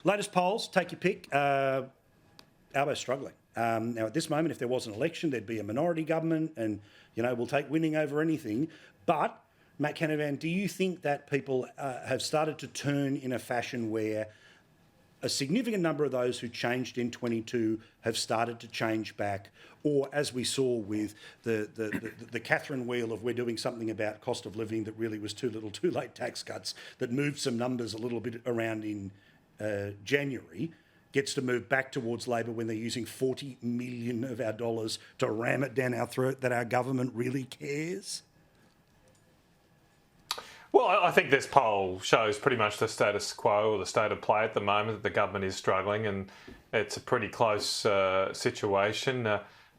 Latest polls, take your pick. Albo's struggling. Now, at this moment, if there was an election, there'd be a minority government and, we'll take winning over anything. But, Matt Canavan, do you think that people have started to turn in a fashion where a significant number of those who changed in 22 have started to change back, or as we saw with the Catherine wheel of we're doing something about cost of living that really was too little too late tax cuts that moved some numbers a little bit around in January, gets to move back towards Labor when they're using 40 million of our dollars to ram it down our throat that our government really cares? Well, I think this poll shows pretty much the status quo or the state of play at the moment, that the government is struggling, and it's a pretty close situation.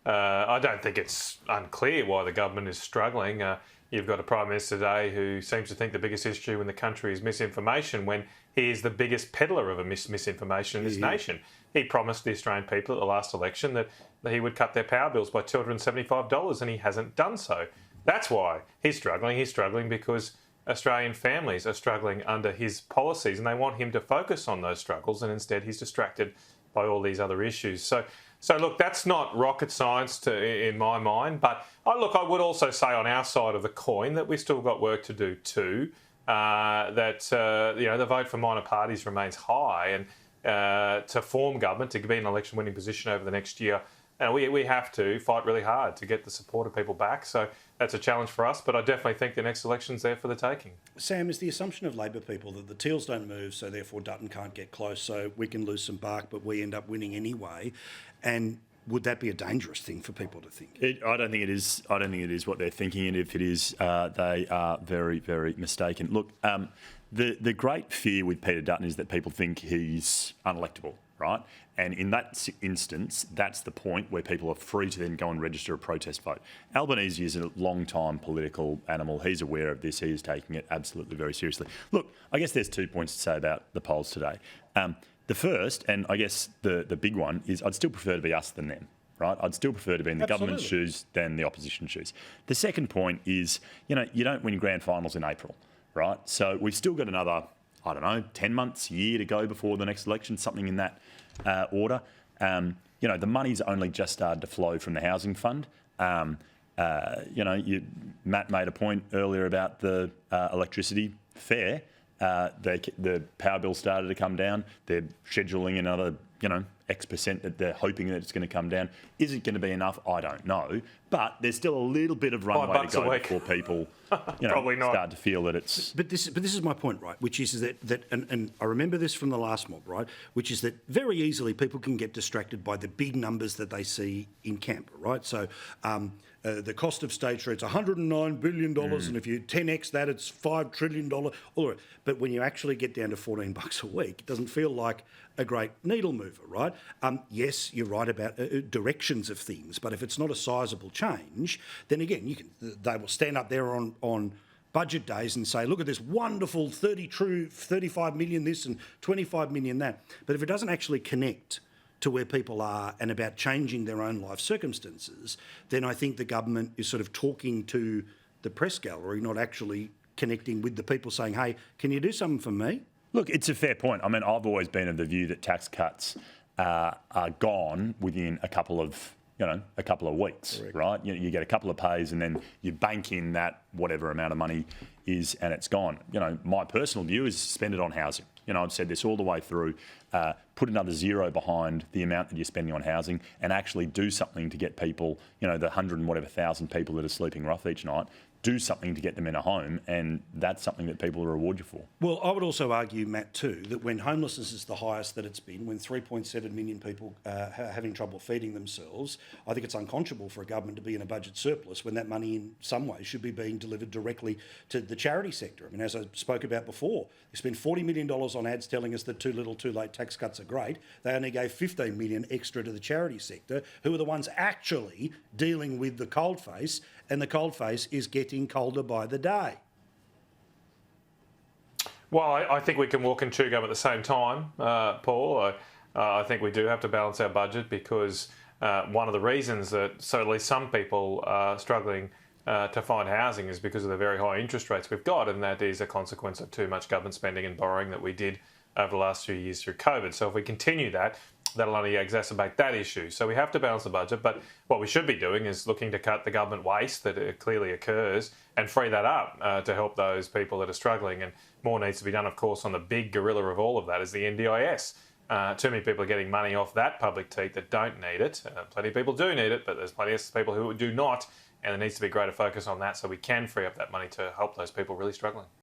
I don't think it's unclear why the government is struggling. You've got a Prime Minister today who seems to think the biggest issue in the country is misinformation, when he is the biggest peddler of misinformation in this nation. He promised the Australian people at the last election that he would cut their power bills by $275, and he hasn't done so. That's why he's struggling. He's struggling because Australian families are struggling under his policies, and they want him to focus on those struggles, and instead he's distracted by all these other issues. So look, that's not rocket science in my mind, but I would also say on our side of the coin that we've still got work to do too. The vote for minor parties remains high, and to form government, to be in an election-winning position over the next year, we have to fight really hard to get the support of people back. So that's a challenge for us, but I definitely think the next election's there for the taking. Sam, is the assumption of Labor people that the Teals don't move, so therefore Dutton can't get close, so we can lose some bark, but we end up winning anyway? And would that be a dangerous thing for people to think? I don't think it is. I don't think it is what they're thinking, and if it is, they are very, very mistaken. Look, the great fear with Peter Dutton is that people think he's unelectable, right? And in that instance, that's the point where people are free to then go and register a protest vote. Albanese is a long-time political animal. He's aware of this. He is taking it absolutely very seriously. Look, I guess there's 2 points to say about the polls today. The first, and I guess the big one, is I'd still prefer to be us than them, right? I'd still prefer to be in the government's shoes than the opposition shoes. The second point is, you don't win grand finals in April, right? So we've still got another, 10 months, year to go before the next election, something in that order. The money's only just started to flow from the housing fund. Matt made a point earlier about the electricity fair. The power bill started to come down. They're scheduling another, X percent that they're hoping that it's going to come down. Is it going to be enough? I don't know. But there's still a little bit of runway to go before people, Probably not. start to feel that it's. But this is my point, right? Which is that and I remember this from the last mob, right? Which is that very easily people can get distracted by the big numbers that they see in Canberra, right? So. The cost of stage rate's $109 billion, and if you 10x that, it's $5 trillion. But when you actually get down to $14 a week, it doesn't feel like a great needle mover, right? Yes, you're right about directions of things, but if it's not a sizable change, then again, they will stand up there on budget days and say, look at this wonderful 35 million this and 25 million that. But if it doesn't actually connect to where people are and about changing their own life circumstances, then I think the government is sort of talking to the press gallery, not actually connecting with the people saying, hey, can you do something for me? Look, it's a fair point. I mean, I've always been of the view that tax cuts are gone within a couple of weeks, correct, right? You get a couple of pays and then you bank in that whatever amount of money is and it's gone. My personal view is spend it on housing. I've said this all the way through. Put another zero behind the amount that you're spending on housing and actually do something to get people, the 100 and whatever thousand people that are sleeping rough each night, do something to get them in a home, and that's something that people will reward you for. Well, I would also argue, Matt, too, that when homelessness is the highest that it's been, when 3.7 million people are having trouble feeding themselves, I think it's unconscionable for a government to be in a budget surplus when that money in some way should be being delivered directly to the charity sector. I mean, as I spoke about before, they spent $40 million on ads telling us that too little, too late tax cuts are great. They only gave $15 million extra to the charity sector, who are the ones actually dealing with the coldface, and the coldface is getting colder by the day. Well, I think we can walk and chew gum at the same time, Paul. I think we do have to balance our budget because one of the reasons that at least some people are struggling to find housing is because of the very high interest rates we've got, and that is a consequence of too much government spending and borrowing that we did over the last few years through COVID. So if we continue that, that'll only exacerbate that issue. So we have to balance the budget, but what we should be doing is looking to cut the government waste that clearly occurs and free that up to help those people that are struggling. And more needs to be done, of course, on the big gorilla of all of that is the NDIS. Too many people are getting money off that public teat that don't need it. Plenty of people do need it, but there's plenty of people who do not, and there needs to be greater focus on that so we can free up that money to help those people really struggling.